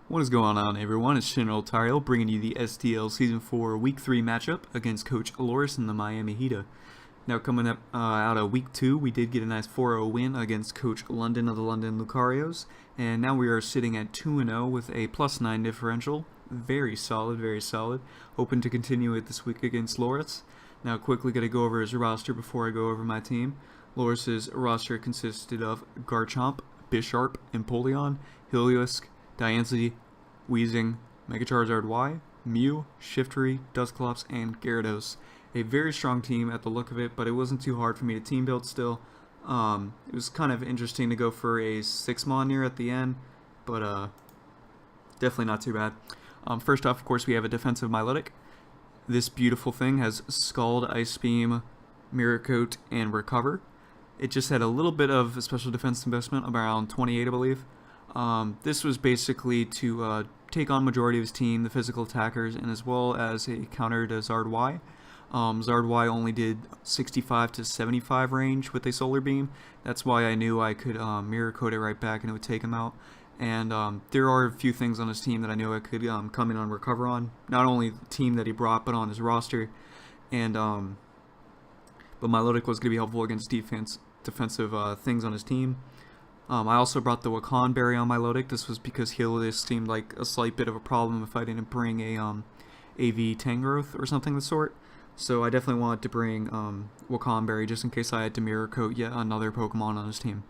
What is going on, everyone? It's GeneralTarheel bringing you the SDL Season 4 Week 3 matchup against Coach Loris and the Miami Heatah. Now coming up out of Week 2, we did get a nice 4-0 win against Coach London of the London Lucarios, and now we are sitting at 2-0 with a +9 differential. Very solid, very solid. Hoping to continue it this week against Loris. Now quickly going to go over his roster before I go over my team. Loris's roster consisted of Garchomp, Bisharp, Empoleon, Heliolisk, Diancie, Weezing, Charizard-Y, Mew, Shiftry, Dusclops, and Gyarados. A very strong team at the look of it, but it wasn't too hard for me to team build still. It was kind of interesting to go for a 6-mon near at the end, but definitely not too bad. First off, of course, we have a defensive Milotic. This beautiful thing has Scald, Ice Beam, Mirror Coat, and Recover. It just had a little bit of a special defense investment, around 28, I believe. This was basically to take on majority of his team, the physical attackers, and as well as a counter to Zard-Y. Zard-Y only did 65 to 75 range with a Solar Beam. That's why I knew I could Mirror Coat it right back and it would take him out. And there are a few things on his team that I knew I could come in on Recover on. Not only the team that he brought, but on his roster. And but Milotic was going to be helpful against defensive things on his team. I also brought the Wakan Berry on Milotic. This was because Heatah seemed like a slight bit of a problem if I didn't bring a AV Tangrowth or something of the sort. So I definitely wanted to bring Wakan Berry just in case I had to Mirror Coat yet another Pokemon on his team.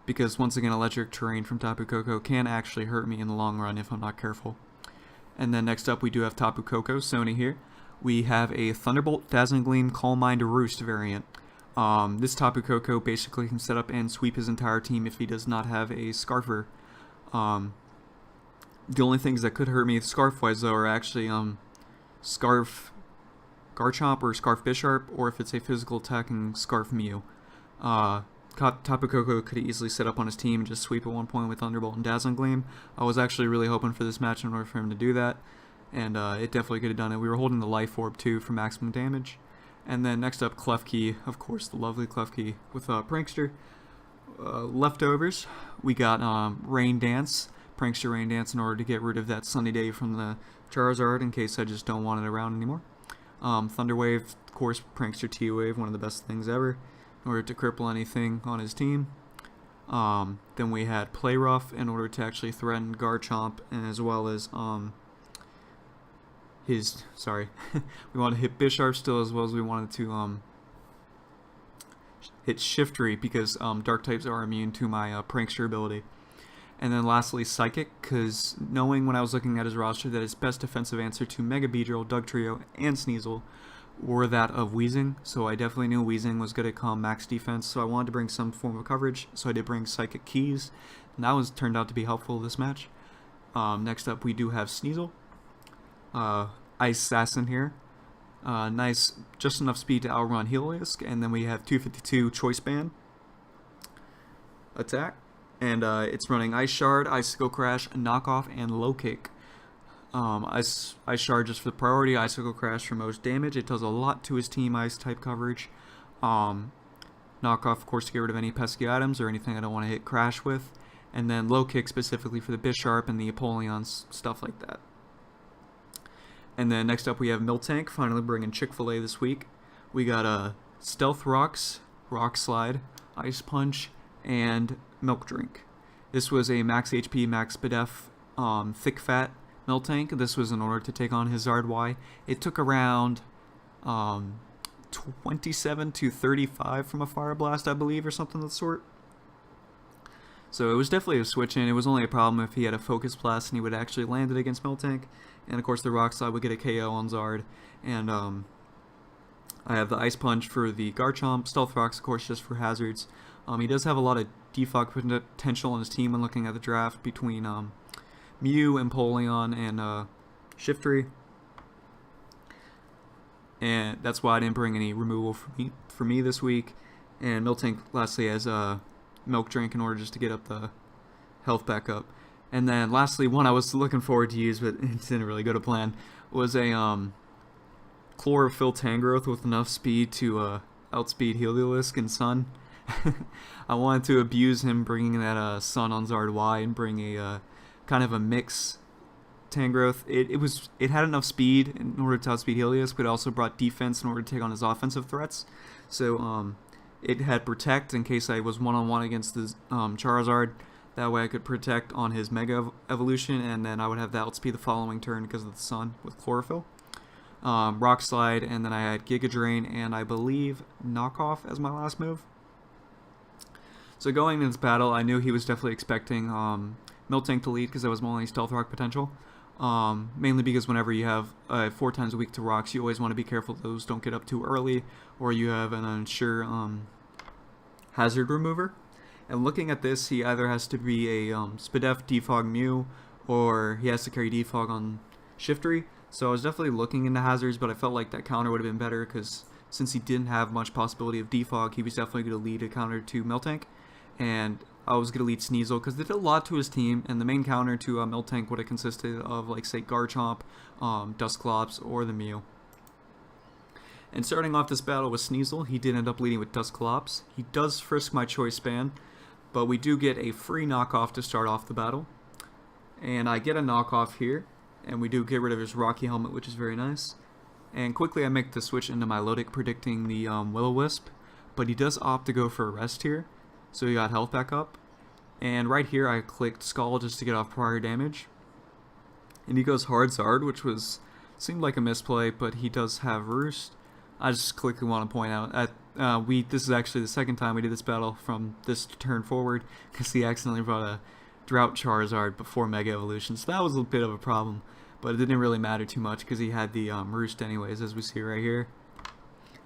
Because once again, electric terrain from Tapu Koko can actually hurt me in the long run if I'm not careful. And then next up we do have Tapu Koko, Sony here. We have a Thunderbolt, Dazzling Gleam, Calm Mind, Roost variant. This Tapu Koko basically can set up and sweep his entire team if he does not have a Scarfer. The only things that could hurt me Scarf-wise though are actually Scarf Garchomp or Scarf Bisharp, or if it's a physical attacking Scarf Mew. Tapu Koko could easily set up on his team and just sweep at one point with Thunderbolt and Dazzling Gleam. I was actually really hoping for this match in order for him to do that, and it definitely could have done it. We were holding the Life Orb too for maximum damage. And then next up, Klefki, of course, the lovely Klefki with Prankster. Leftovers, we got Rain Dance, Prankster Rain Dance in order to get rid of that Sunny Day from the Charizard in case I just don't want it around anymore. Thunder Wave, of course, Prankster T-Wave, one of the best things ever, in order to cripple anything on his team. Then we had Play Rough in order to actually threaten Garchomp, and as well as we wanted to hit Bisharp still, as well as we wanted to hit Shiftry because dark types are immune to my Prankster ability. And then lastly Psychic, because knowing when I was looking at his roster that his best defensive answer to Mega Beedrill, Dugtrio, and Sneasel were that of Weezing, so I definitely knew Weezing was going to come max defense, so I wanted to bring some form of coverage, so I did bring Psychic Keys, and that turned out to be helpful this match. Next up we do have Sneasel. Ice Assassin here. Nice, just enough speed to outrun Heliolisk, and then we have 252 Choice Band attack, and it's running Ice Shard, Icicle Crash, Knockoff, and Low Kick. Ice Shard just for the priority, Icicle Crash for most damage. It does a lot to his team Ice type coverage. Knockoff, of course, to get rid of any pesky items or anything I don't want to hit Crash with, and then Low Kick specifically for the Bisharp and the Empoleons, stuff like that. And then next up we have Miltank, finally bringing Chick-fil-A this week. We got Stealth Rocks, Rock Slide, Ice Punch, and Milk Drink. This was a max HP, max BDF, thick fat Miltank. This was in order to take on his Zard-Y. It took around 27 to 35 from a Fire Blast, I believe, or something of the sort. So it was definitely a switch in. It was only a problem if he had a Focus Blast and he would actually land it against Miltank. And of course the Rock Slide would get a KO on Zard. And I have the Ice Punch for the Garchomp, Stealth Rocks of course just for hazards. He does have a lot of defog potential on his team when looking at the draft between Mew, Empoleon, and Shiftry. And that's why I didn't bring any removal for me this week. And Miltank lastly has Milk Drink in order just to get up the health back up. And then lastly, one I was looking forward to use but it didn't really go to plan, was a Chlorophyll Tangrowth with enough speed to outspeed Heliolisk and Sun. I wanted to abuse him bringing that Sun on Zard-Y and bring a kind of a mix Tangrowth. It had enough speed in order to outspeed Heatahs, but it also brought defense in order to take on his offensive threats. So it had protect in case I was one-on-one against the Charizard. That way I could protect on his Mega Evolution, and then I would have the outspeed the following turn because of the Sun with Chlorophyll. Rock Slide, and then I had Giga Drain, and I believe Knock Off as my last move. So going into this battle, I knew he was definitely expecting Miltank to lead because that was my only Stealth Rock potential. Mainly because whenever you have 4 times weak to rocks, you always want to be careful those don't get up too early, or you have an unsure hazard remover. And looking at this, he either has to be a Spadef Defog Mew, or he has to carry Defog on Shiftry. So I was definitely looking into hazards, but I felt like that counter would have been better because since he didn't have much possibility of Defog, he was definitely going to lead a counter to Miltank. And I was going to lead Sneasel because they did a lot to his team, and the main counter to Miltank would have consisted of, like, say, Garchomp, Dusclops, or the Mew. And starting off this battle with Sneasel, he did end up leading with Dusclops. He does frisk my Choice Span, but we do get a free knockoff to start off the battle. And I get a knockoff here, and we do get rid of his Rocky Helmet, which is very nice. And quickly I make the switch into my Milotic, predicting the Will-O-Wisp, but he does opt to go for a rest here, so he got health back up. And right here I clicked Skull just to get off prior damage. And he goes Hard Zard, which seemed like a misplay, but he does have Roost. I just quickly want to point out this is actually the second time we did this battle from this turn forward, because he accidentally brought a Drought Charizard before Mega Evolution, so that was a bit of a problem, but it didn't really matter too much because he had the Roost anyways, as we see right here.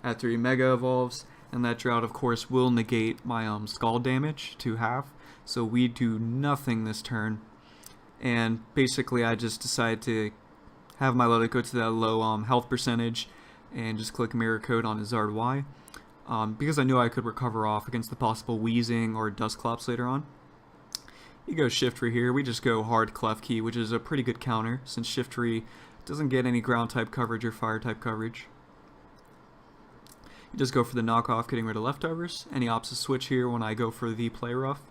After he Mega Evolves, and that Drought of course will negate my Scald damage to half, so we do nothing this turn. And basically I just decided to have my Milotic go to that low health percentage and just click Mirror Coat on his Zard-Y, because I knew I could recover off against the possible Wheezing or Dusclops later on. He goes Shiftry here. We just go hard Klefki, which is a pretty good counter since Shiftry doesn't get any ground type coverage or fire type coverage. You just go for the knockoff, getting rid of leftovers, and he opts to switch here when I go for the Play Rough.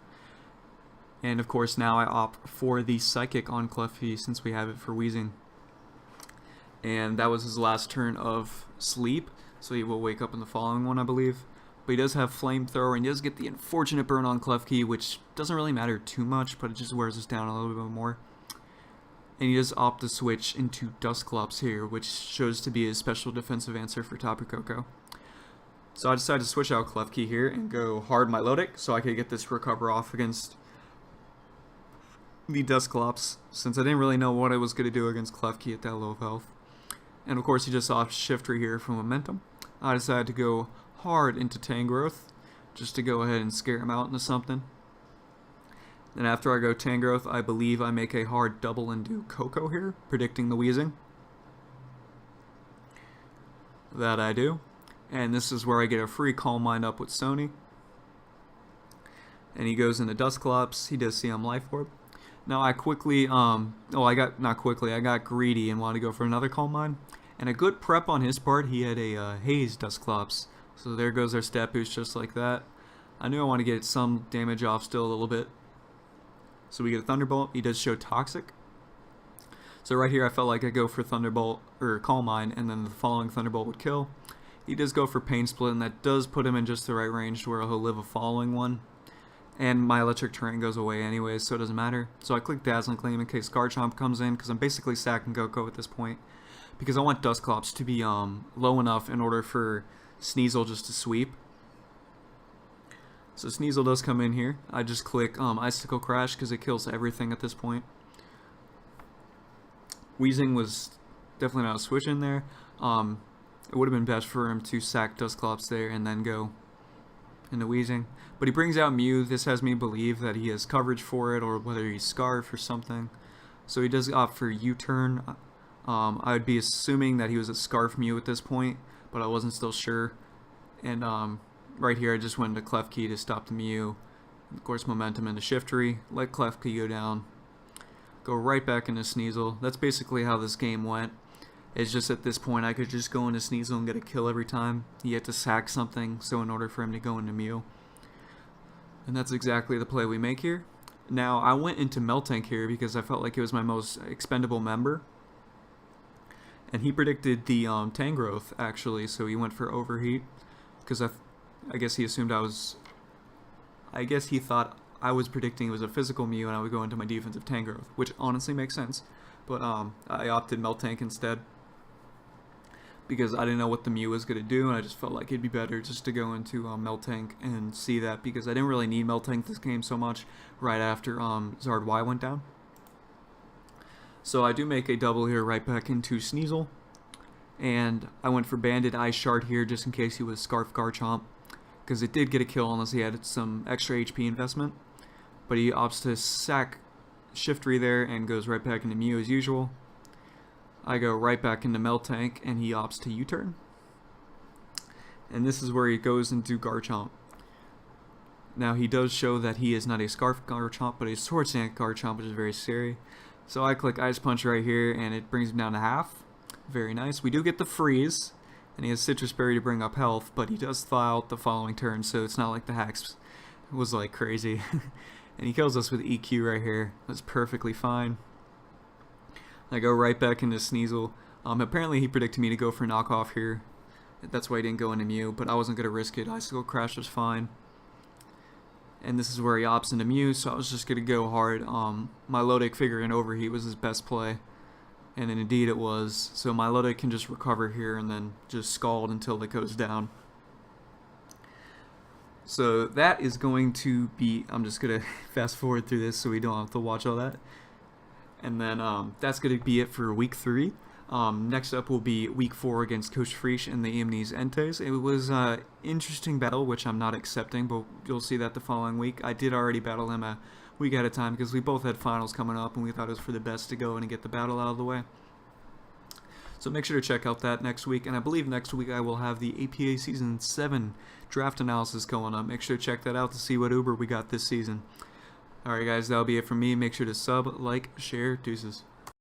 And of course now I opt for the Psychic on Klefki since we have it for Wheezing. And that was his last turn of sleep, so he will wake up in the following one, I believe. But he does have Flamethrower, and he does get the unfortunate burn on Klefki, which doesn't really matter too much, but it just wears us down a little bit more. And he does opt to switch into Dusclops here, which shows to be his special defensive answer for Tapu Koko. So I decided to switch out Klefki here and go hard Milotic, so I could get this recover off against the Dusclops, since I didn't really know what I was going to do against Klefki at that low of health. And of course he just opts Shiftry here for momentum. I decided to go hard into Tangrowth, just to go ahead and scare him out into something. Then after I go Tangrowth, I believe I make a hard double and do Koko here, predicting the Wheezing. That I do. And this is where I get a free Calm Mind up with Sony. And he goes into Dusclops. He does see Life Orb. Now I quickly, I got greedy and wanted to go for another Calm Mind. And a good prep on his part, he had a Haze Dusclops. So there goes our stat boost just like that. I knew I want to get some damage off still a little bit. So we get a Thunderbolt. He does show Toxic. So right here I felt like I go for Thunderbolt or Calm Mind, and then the following Thunderbolt would kill. He does go for Pain Split, and that does put him in just the right range where he'll live a following one. And my Electric Terrain goes away anyways, so it doesn't matter. So I click Dazzling Gleam in case Garchomp comes in, because I'm basically sacking Koko at this point. Because I want Dusclops to be low enough in order for Sneasel just to sweep. So Sneasel does come in here. I just click Icicle Crash because it kills everything at this point. Wheezing was definitely not a switch in there. It would have been best for him to sack Dusclops there and then go into Wheezing. But he brings out Mew. This has me believe that he has coverage for it, or whether he's Scarf or something. So he does opt for U-turn. I would be assuming that he was a Scarf Mew at this point, but I wasn't still sure. And right here I just went into Klefki to stop the Mew. Of course momentum into Shiftry, let Klefki go down. Go right back into Sneasel. That's basically how this game went. It's just at this point I could just go into Sneasel and get a kill every time. He had to sack something, so in order for him to go into Mew. And that's exactly the play we make here. Now, I went into Meltank here because I felt like it was my most expendable member. And he predicted the Tangrowth, actually, so he went for Overheat. Because I guess he assumed I guess he thought I was predicting it was a physical Mew and I would go into my defensive Tangrowth, which honestly makes sense. But I opted Meltank instead. Because I didn't know what the Mew was going to do, and I just felt like it'd be better just to go into Meltank and see that, because I didn't really need Meltank this game so much right after Charizard-Y went down. So I do make a double here right back into Sneasel, and I went for Banded Ice Shard here just in case he was Scarf Garchomp, because it did get a kill unless he had some extra HP investment, but he opts to sack Shiftry there and goes right back into Mew as usual. I go right back into Meltank, and he opts to U-turn. And this is where he goes into Garchomp. Now, he does show that he is not a Scarf Garchomp, but a Swords Dance Garchomp, which is very scary. So I click Ice Punch right here, and it brings him down to half. Very nice. We do get the freeze, and he has Citrus Berry to bring up health, but he does thaw out the following turn, so it's not like the hacks was like crazy. And he kills us with EQ right here. That's perfectly fine. I go right back into Sneasel. Apparently he predicted me to go for knockoff here. That's why he didn't go into Mew, but I wasn't going to risk it. Icicle Crash was fine. And this is where he opts into Mew, so I was just going to go hard. Milotic figuring Overheat was his best play. And then indeed it was. So Milotic can just recover here and then just scald until it goes down. So that is going to be... I'm just going to fast forward through this so we don't have to watch all that. And then that's going to be it for week 3. Next up will be week 4 against Coach Frisch and the Eamnes Entes. It was an interesting battle, which I'm not accepting, but you'll see that the following week. I did already battle him a week at a time because we both had finals coming up, and we thought it was for the best to go in and get the battle out of the way. So make sure to check out that next week, and I believe next week I will have the APA Season 7 draft analysis going up. Make sure to check that out to see what Uber we got this season. Alright guys, that'll be it from me. Make sure to sub, like, share, deuces.